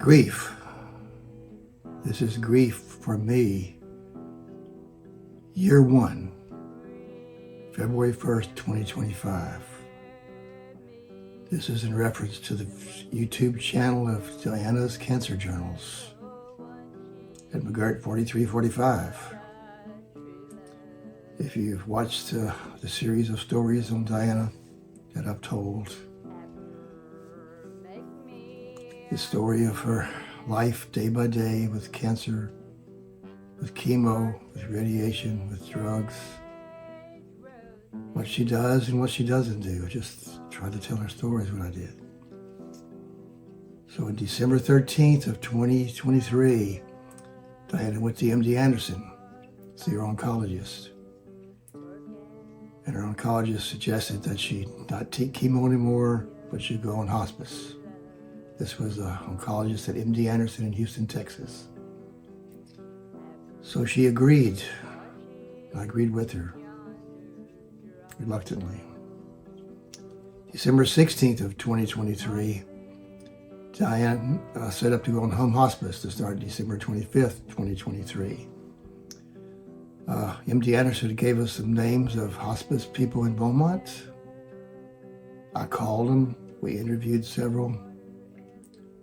Grief. This is grief for me. Year 1, February 1st, 2025. This is in reference to the YouTube channel of Diana's Cancer Journals at McGuirt 4345. If you've watched the series of stories on Diana that I've told, the story of her life day by day with cancer, with chemo, with radiation, with drugs, what she does and what she doesn't do. I just tried to tell her stories what I did. So on December 13th of 2023, Diana went to MD Anderson, see her oncologist. And her oncologist suggested that she not take chemo anymore, but she go on hospice. This was an oncologist at MD Anderson in Houston, Texas. So she agreed. I agreed with her, reluctantly. December 16th of 2023, Diane set up to go on home hospice to start December 25th, 2023. MD Anderson gave us some names of hospice people in Beaumont. I called them. We interviewed several.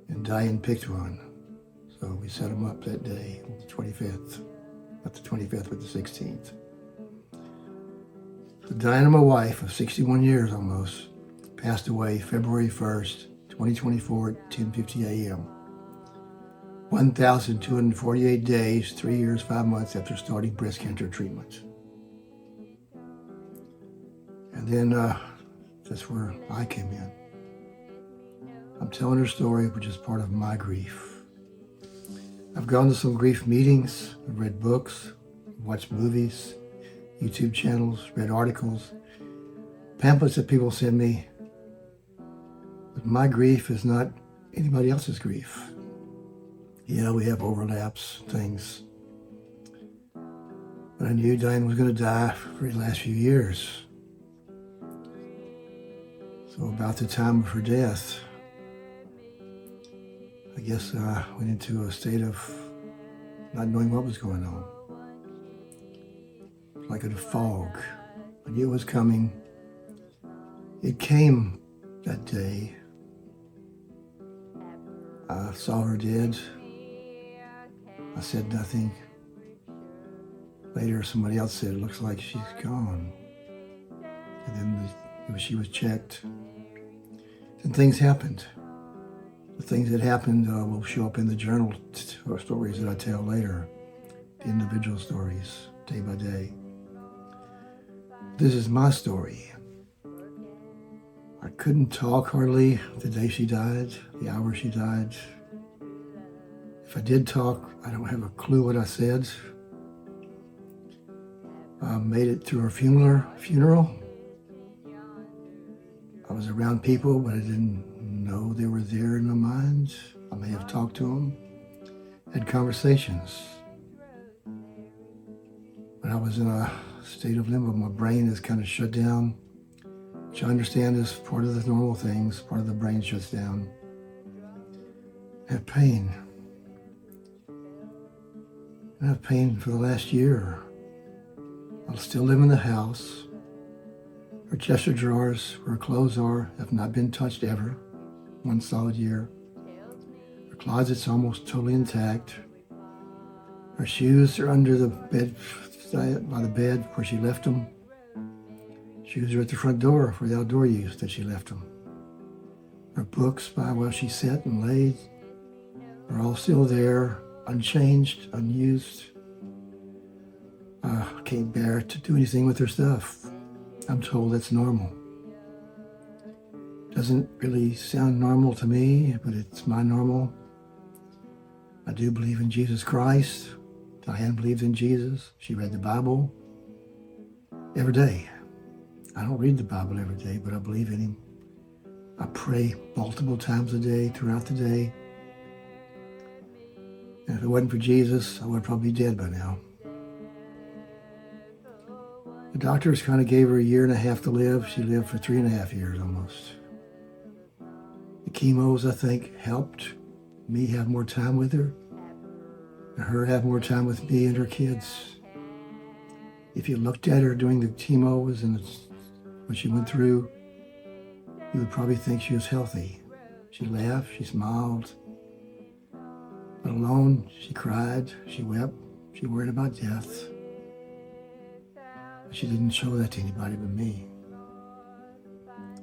And Diane picked one. So we set them up that day, the 25th. Not the 25th, but the 16th. So Diana, my wife of 61 years almost, passed away February 1st, 2024 at 10:50 a.m. 1,248 days, 3 years, 5 months after starting breast cancer treatment. And then that's where I came in. I'm telling her story, which is part of my grief. I've gone to some grief meetings, I've read books, watched movies, YouTube channels, read articles, pamphlets that people send me. But my grief is not anybody else's grief. Yeah, we have overlaps, things. But I knew Diane was going to die for the last few years. So about the time of her death, I guess I went into a state of not knowing what was going on. Like in a fog. I knew it was coming. It came that day. I saw her dead. I said nothing. Later, somebody else said, it looks like she's gone. And then she was checked. Then things happened. The things that happened will show up in the journal or stories that I tell later. The individual stories, day by day. This is my story. I couldn't talk hardly the day she died, the hour she died. If I did talk, I don't have a clue what I said. I made it through her funeral. I was around people, but I didn't know they were there in my mind. I may have talked to them, had conversations. But I was in a state of limbo. My brain is kind of shut down, which I understand is part of the normal things. Part of the brain shuts down. I have pain. I have pain for the last year. I still live in the house. Her chest drawers, where her clothes are, have not been touched ever. 1 solid year. Her closet's almost totally intact. Her shoes are under the bed, by the bed where she left them. Shoes are at the front door for the outdoor use that she left them. Her books, by where she sat and laid, are all still there, unchanged, unused. I can't bear to do anything with her stuff. I'm told that's normal. Doesn't really sound normal to me, but it's my normal. I do believe in Jesus Christ. Diane believes in Jesus. She read the Bible every day. I don't read the Bible every day, but I believe in him. I pray multiple times a day, throughout the day. And if it wasn't for Jesus, I would probably be dead by now. The doctors kind of gave her 1.5 years to live. She lived for 3.5 years almost. The chemos, I think, helped. me have more time with her, and her have more time with me and her kids. If you looked at her during the chemos and what she went through, you would probably think she was healthy. She laughed, she smiled, but alone, she cried, she wept, she worried about death. But she didn't show that to anybody but me.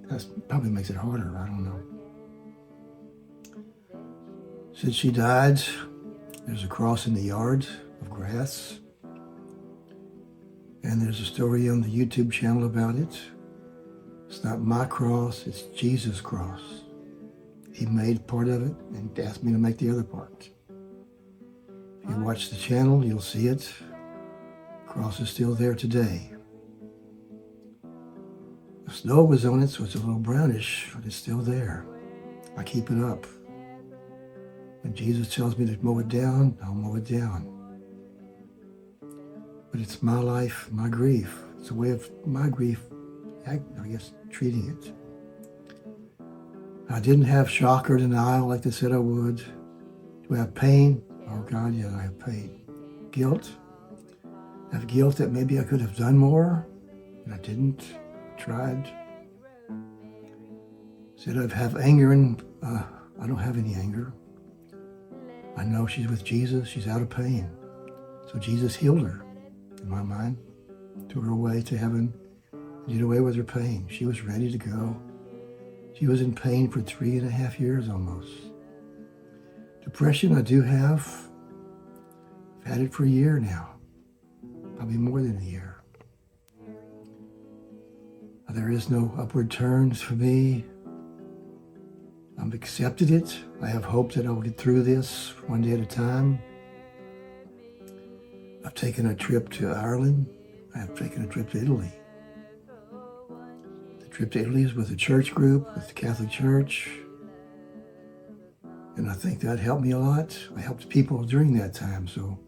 That probably makes it harder, I don't know. Since she died, there's a cross in the yard of grass. And there's a story on the YouTube channel about it. It's not my cross, it's Jesus' cross. He made part of it and asked me to make the other part. If you watch the channel, you'll see it. The cross is still there today. The snow was on it, so it's a little brownish, but it's still there. I keep it up. When Jesus tells me to mow it down, I'll mow it down. But it's my life, my grief. It's a way of my grief, I guess, treating it. I didn't have shock or denial like they said I would. Do I have pain? Oh God, yeah, I have pain. Guilt? I have guilt that maybe I could have done more, and I didn't. I tried. Said I have anger, and I don't have any anger. I know she's with Jesus. She's out of pain. So Jesus healed her, in my mind, took her away to heaven, did away with her pain. She was ready to go. She was in pain for 3.5 years almost. Depression I do have. I've had it for a year now, probably more than a year. There is no upward turns for me. I've accepted it. I have hope that I'll get through this one day at a time. I've taken a trip to Ireland. I have taken a trip to Italy. The trip to Italy is with a church group, with the Catholic Church. And I think that helped me a lot. I helped people during that time. So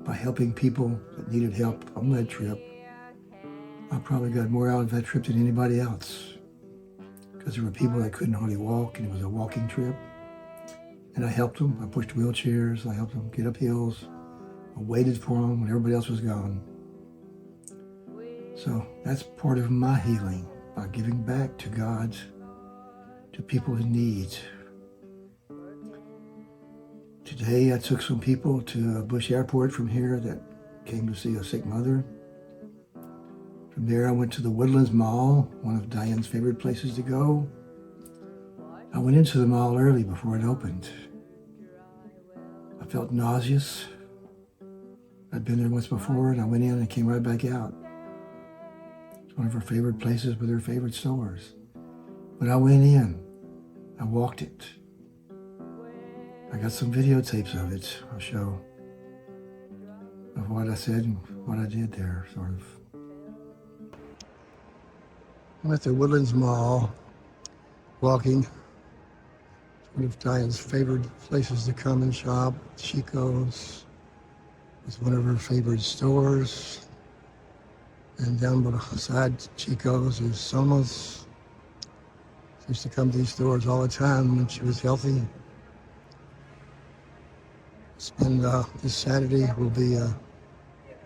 by helping people that needed help on that trip, I probably got more out of that trip than anybody else. Because there were people that couldn't hardly walk, and it was a walking trip. And I helped them. I pushed wheelchairs. I helped them get up hills. I waited for them when everybody else was gone. So that's part of my healing, by giving back to God, to people in need. Today I took some people to Bush Airport from here that came to see a sick mother. From there I went to the Woodlands Mall, one of Diane's favorite places to go. I went into the mall early before it opened. I felt nauseous. I'd been there once before, and I went in and came right back out. It's one of her favorite places with her favorite stores. But I went in. I walked it. I got some videotapes of it. I'll show of what I said and what I did there, sort of. I'm at the Woodlands Mall, walking. It's one of Diane's favorite places to come and shop. Chico's. It's one of her favorite stores. And down beside Chico's is Soma's. She used to come to these stores all the time when she was healthy. And this Saturday will be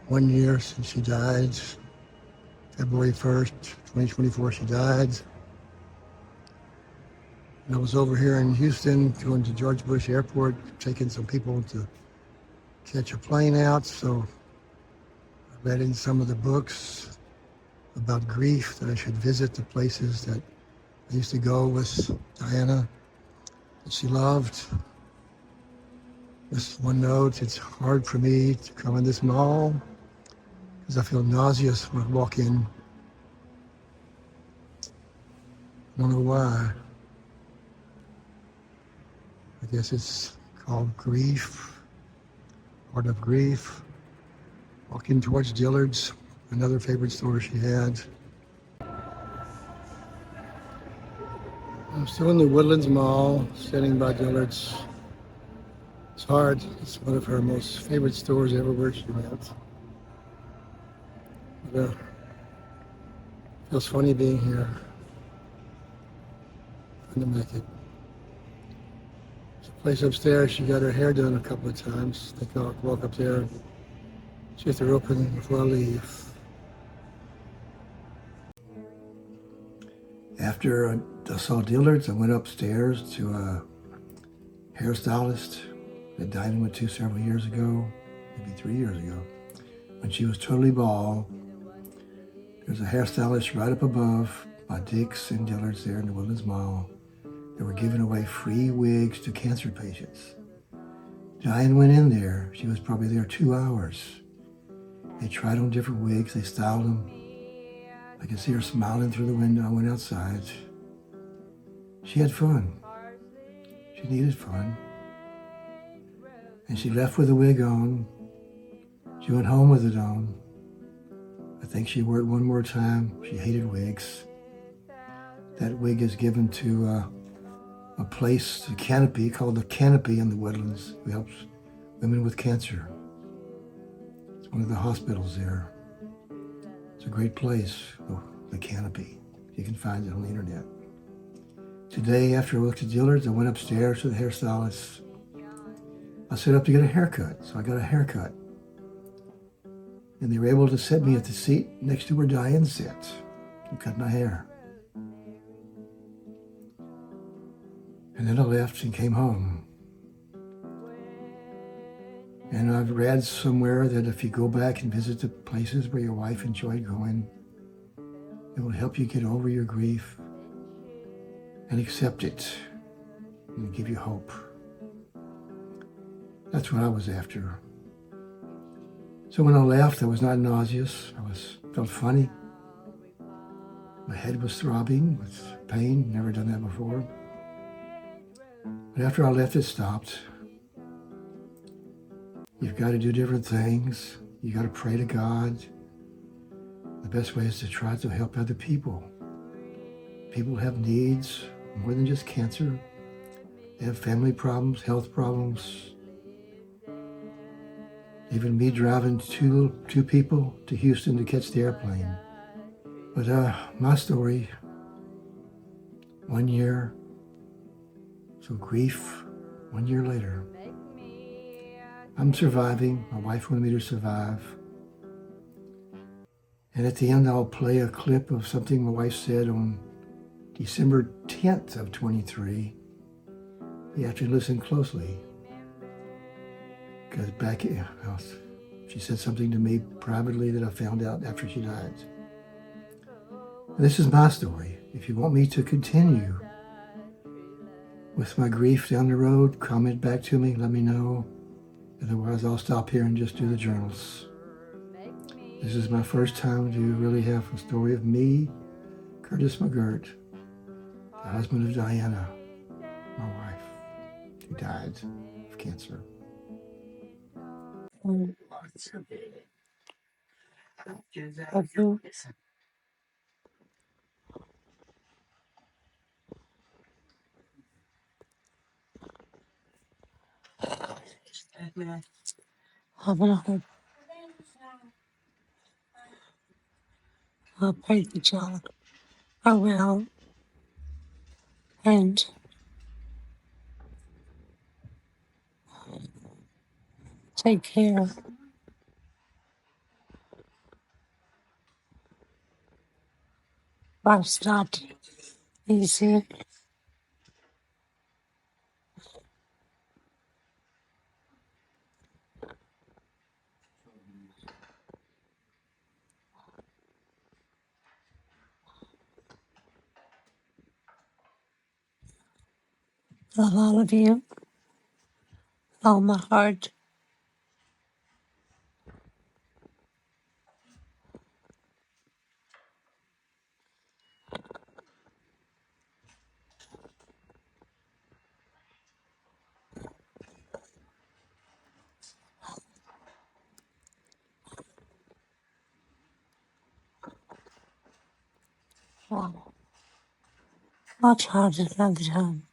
1 year since she died. February 1st, 2024, she died. And I was over here in Houston, going to George Bush Airport, taking some people to catch a plane out. So I read in some of the books about grief, that I should visit the places that I used to go with Diana, that she loved. Just one note, it's hard for me to come in this mall because I feel nauseous when I walk in. I don't know why. I guess it's called grief, part of grief. Walking towards Dillard's, another favorite store she had. I'm still in the Woodlands Mall, standing by Dillard's. It's hard. It's one of her most favorite stores everywhere she went. But, feels funny being here. Trying to make it. Place upstairs, she got her hair done a couple of times. I think I'll walk up there and see if they're open before I leave. After I saw Dillard's, I went upstairs to a hairstylist that Diana went to several years ago, maybe 3 years ago, when she was totally bald. There's a hairstylist right up above by Dick's and Dillard's there in the Woodlands Mall. They were giving away free wigs to cancer patients. Diane went in there. She was probably there 2 hours. They tried on different wigs. They styled them. I could see her smiling through the window. I went outside. She had fun. She needed fun. And she left with a wig on. She went home with it on. I think she wore it one more time. She hated wigs. That wig is given to a place, a canopy called the Canopy in the Woodlands, who helps women with cancer. It's one of the hospitals there. It's a great place, the Canopy. You can find it on the internet. Today, after I looked at Dillard's, I went upstairs to the hairstylist. I set up to get a haircut, so I got a haircut. And they were able to set me at the seat next to where Diane sat and cut my hair. And then I left and came home. And I've read somewhere that if you go back and visit the places where your wife enjoyed going, it will help you get over your grief and accept it and give you hope. That's what I was after. So when I left, I was not nauseous. Felt funny. My head was throbbing with pain. Never done that before. But after I left, it stopped. You've got to do different things. You got to pray to God. The best way is to try to help other people. People have needs more than just cancer. They have family problems, health problems. Even me driving two people to Houston to catch the airplane. But my story, 1 year, so grief, 1 year later. I'm surviving. My wife wanted me to survive. And at the end, I'll play a clip of something my wife said on December 10th of 23. You have to listen closely. Because she said something to me privately that I found out after she died. And this is my story. If you want me to continue with my grief down the road, comment back to me, let me know. Otherwise, I'll stop here and just do the journals. This is my first time to really have a story of me, Curtis McGuirt, the husband of Diana, my wife, who died of cancer. I'll pray for John. I will. And take care. Life's not easy. Love all of you. All my heart. I'll try it another time.